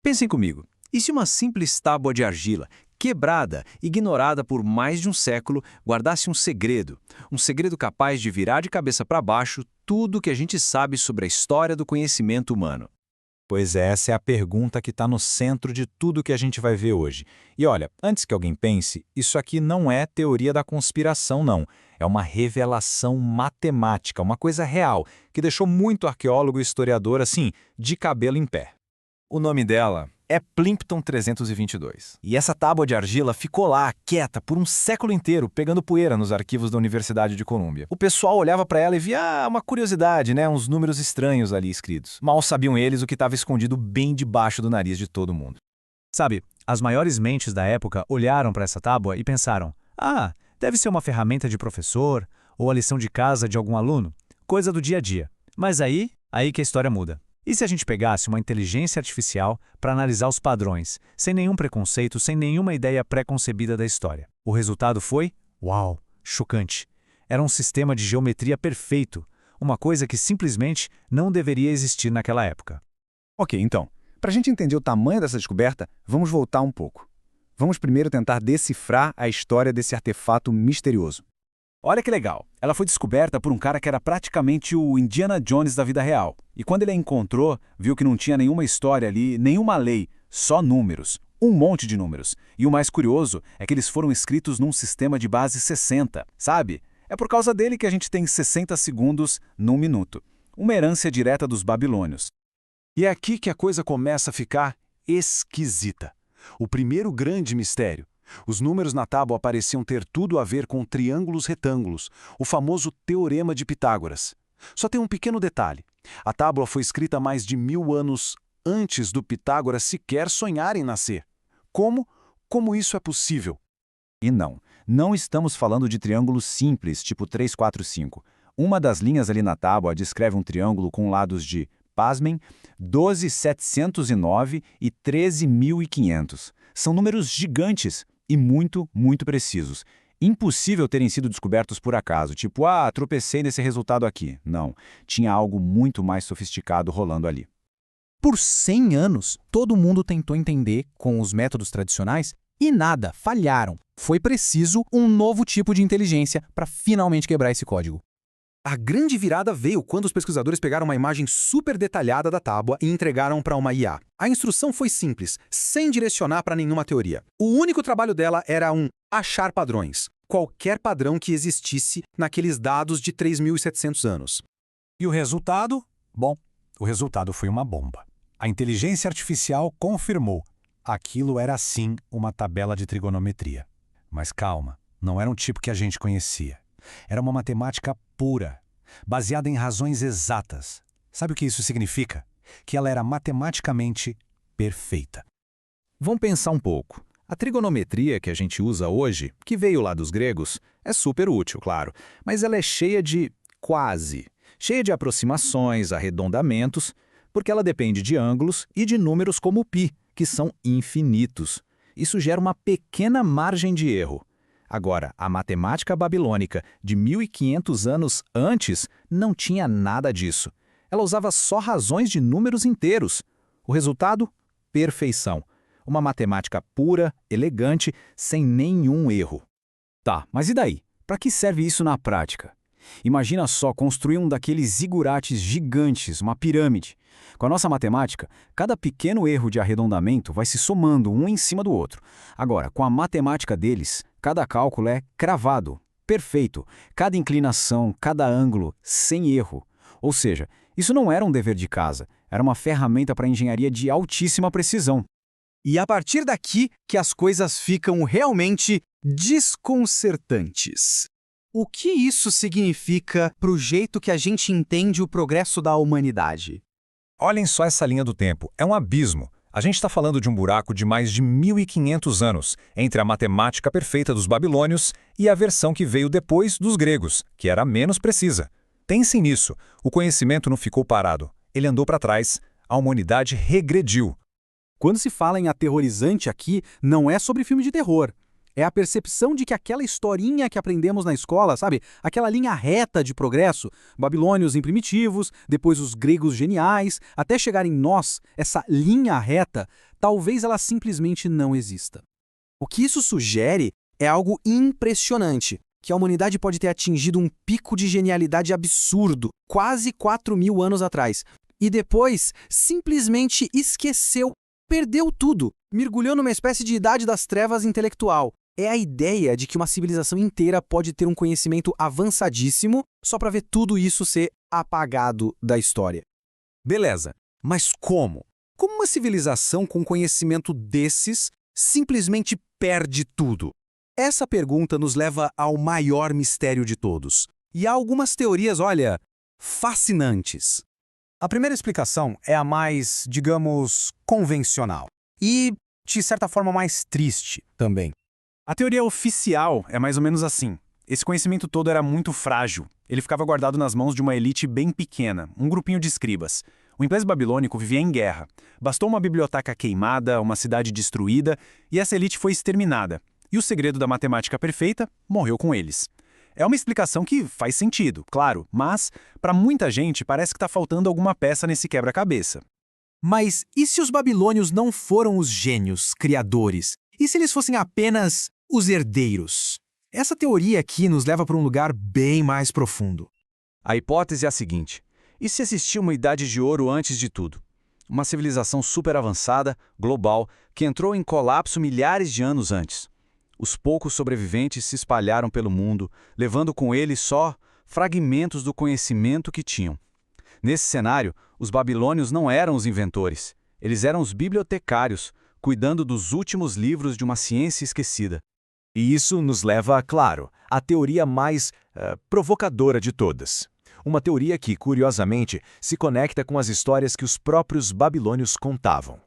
Pensem comigo, e se uma simples tábua de argila, quebrada, ignorada por mais de um século, guardasse um segredo capaz de virar de cabeça para baixo tudo o que a gente sabe sobre a história do conhecimento humano? Pois é, essa é a pergunta que está no centro de tudo que a gente vai ver hoje. E olha, antes que alguém pense, isso aqui não é teoria da conspiração, não. É uma revelação matemática, uma coisa real, que deixou muito arqueólogo e historiador, assim, de cabelo em pé. O nome dela é Plimpton 322. E essa tábua de argila ficou lá, quieta, por um século inteiro, pegando poeira nos arquivos da Universidade de Colômbia. O pessoal olhava para ela e via uma curiosidade, né? Uns números estranhos ali escritos. Mal sabiam eles o que estava escondido bem debaixo do nariz de todo mundo. Sabe, as maiores mentes da época olharam para essa tábua e pensaram: ah, deve ser uma ferramenta de professor ou a lição de casa de algum aluno, coisa do dia a dia. Mas aí que a história muda. E se a gente pegasse uma inteligência artificial para analisar os padrões, sem nenhum preconceito, sem nenhuma ideia pré-concebida da história? O resultado foi, uau, chocante. Era um sistema de geometria perfeito, uma coisa que simplesmente não deveria existir naquela época. Ok, então, para a gente entender o tamanho dessa descoberta, vamos voltar um pouco. Vamos primeiro tentar decifrar a história desse artefato misterioso. Olha que legal, ela foi descoberta por um cara que era praticamente o Indiana Jones da vida real. E quando ele a encontrou, viu que não tinha nenhuma história ali, nenhuma lei, só números, um monte de números. E o mais curioso é que eles foram escritos num sistema de base 60, sabe? É por causa dele que a gente tem 60 segundos num minuto. Uma herança direta dos babilônios. E é aqui que a coisa começa a ficar esquisita. O primeiro grande mistério. Os números na tábua pareciam ter tudo a ver com triângulos retângulos, o famoso Teorema de Pitágoras. Só tem um pequeno detalhe. A tábua foi escrita mais de 1000 anos antes do Pitágoras sequer sonhar em nascer. Como isso é possível? E não estamos falando de triângulos simples, tipo 3, 4, 5. Uma das linhas ali na tábua descreve um triângulo com lados de, pasmem, 12.709 e 13.500. São números gigantes e muito, muito precisos. Impossível terem sido descobertos por acaso, tipo, tropecei nesse resultado aqui. Não, tinha algo muito mais sofisticado rolando ali. Por 100 anos, todo mundo tentou entender com os métodos tradicionais e nada, falharam. Foi preciso um novo tipo de inteligência para finalmente quebrar esse código. A grande virada veio quando os pesquisadores pegaram uma imagem super detalhada da tábua e entregaram para uma IA. A instrução foi simples, sem direcionar para nenhuma teoria. O único trabalho dela era achar padrões. Qualquer padrão que existisse naqueles dados de 3.700 anos. E o resultado? Bom, o resultado foi uma bomba. A inteligência artificial confirmou. Aquilo era sim uma tabela de trigonometria. Mas calma, não era um tipo que a gente conhecia. Era uma matemática pura, baseada em razões exatas. Sabe o que isso significa? Que ela era matematicamente perfeita. Vamos pensar um pouco. A trigonometria que a gente usa hoje, que veio lá dos gregos, é super útil, claro, mas ela é cheia de quase, cheia de aproximações, arredondamentos, porque ela depende de ângulos e de números como π, que são infinitos. Isso gera uma pequena margem de erro. Agora, a matemática babilônica de 1500 anos antes não tinha nada disso. Ela usava só razões de números inteiros. O resultado? Perfeição. Uma matemática pura, elegante, sem nenhum erro. Tá, mas e daí? Para que serve isso na prática? Imagina só construir um daqueles zigurates gigantes, uma pirâmide. Com a nossa matemática, cada pequeno erro de arredondamento vai se somando um em cima do outro. Agora, com a matemática deles, cada cálculo é cravado, perfeito. Cada inclinação, cada ângulo, sem erro. Ou seja, isso não era um dever de casa, era uma ferramenta para engenharia de altíssima precisão. E a partir daqui que as coisas ficam realmente desconcertantes. O que isso significa para o jeito que a gente entende o progresso da humanidade? Olhem só essa linha do tempo, é um abismo. A gente está falando de um buraco de mais de 1.500 anos entre a matemática perfeita dos babilônios e a versão que veio depois dos gregos, que era menos precisa. Pensem nisso, o conhecimento não ficou parado, ele andou para trás, a humanidade regrediu. Quando se fala em aterrorizante aqui, não é sobre filme de terror. É a percepção de que aquela historinha que aprendemos na escola, sabe? Aquela linha reta de progresso, babilônios em primitivos, depois os gregos geniais, até chegar em nós, essa linha reta, talvez ela simplesmente não exista. O que isso sugere é algo impressionante, que a humanidade pode ter atingido um pico de genialidade absurdo, quase 4.000 anos atrás, e depois simplesmente esqueceu, perdeu tudo, mergulhou numa espécie de idade das trevas intelectual. É a ideia de que uma civilização inteira pode ter um conhecimento avançadíssimo só para ver tudo isso ser apagado da história. Beleza, mas como? Como uma civilização com conhecimento desses simplesmente perde tudo? Essa pergunta nos leva ao maior mistério de todos. E há algumas teorias, olha, fascinantes. A primeira explicação é a mais, digamos, convencional. E, de certa forma, mais triste também. A teoria oficial é mais ou menos assim. Esse conhecimento todo era muito frágil. Ele ficava guardado nas mãos de uma elite bem pequena, um grupinho de escribas. O Império Babilônico vivia em guerra. Bastou uma biblioteca queimada, uma cidade destruída, e essa elite foi exterminada. E o segredo da matemática perfeita morreu com eles. É uma explicação que faz sentido, claro, mas, para muita gente, parece que está faltando alguma peça nesse quebra-cabeça. Mas e se os babilônios não foram os gênios, criadores? E se eles fossem apenas os herdeiros? Essa teoria aqui nos leva para um lugar bem mais profundo. A hipótese é a seguinte: e se existia uma idade de ouro antes de tudo? Uma civilização super avançada, global, que entrou em colapso milhares de anos antes. Os poucos sobreviventes se espalharam pelo mundo, levando com eles só fragmentos do conhecimento que tinham. Nesse cenário, os babilônios não eram os inventores. Eles eram os bibliotecários, cuidando dos últimos livros de uma ciência esquecida. E isso nos leva, claro, à teoria mais provocadora de todas. Uma teoria que, curiosamente, se conecta com as histórias que os próprios babilônios contavam.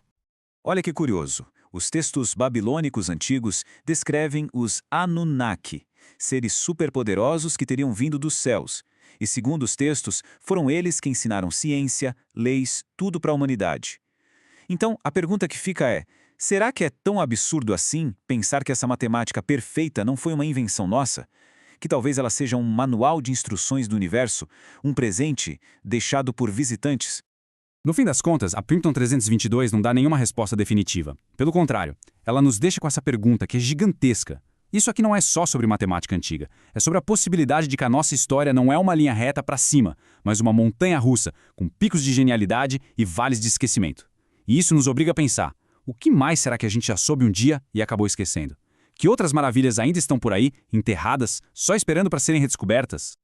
Olha que curioso. Os textos babilônicos antigos descrevem os Anunnaki, seres superpoderosos que teriam vindo dos céus. E, segundo os textos, foram eles que ensinaram ciência, leis, tudo para a humanidade. Então, a pergunta que fica é: será que é tão absurdo assim pensar que essa matemática perfeita não foi uma invenção nossa? Que talvez ela seja um manual de instruções do universo, um presente deixado por visitantes? No fim das contas, a Princeton 322 não dá nenhuma resposta definitiva. Pelo contrário, ela nos deixa com essa pergunta que é gigantesca. Isso aqui não é só sobre matemática antiga. É sobre a possibilidade de que a nossa história não é uma linha reta para cima, mas uma montanha-russa, com picos de genialidade e vales de esquecimento. E isso nos obriga a pensar: o que mais será que a gente já soube um dia e acabou esquecendo? Que outras maravilhas ainda estão por aí, enterradas, só esperando para serem redescobertas?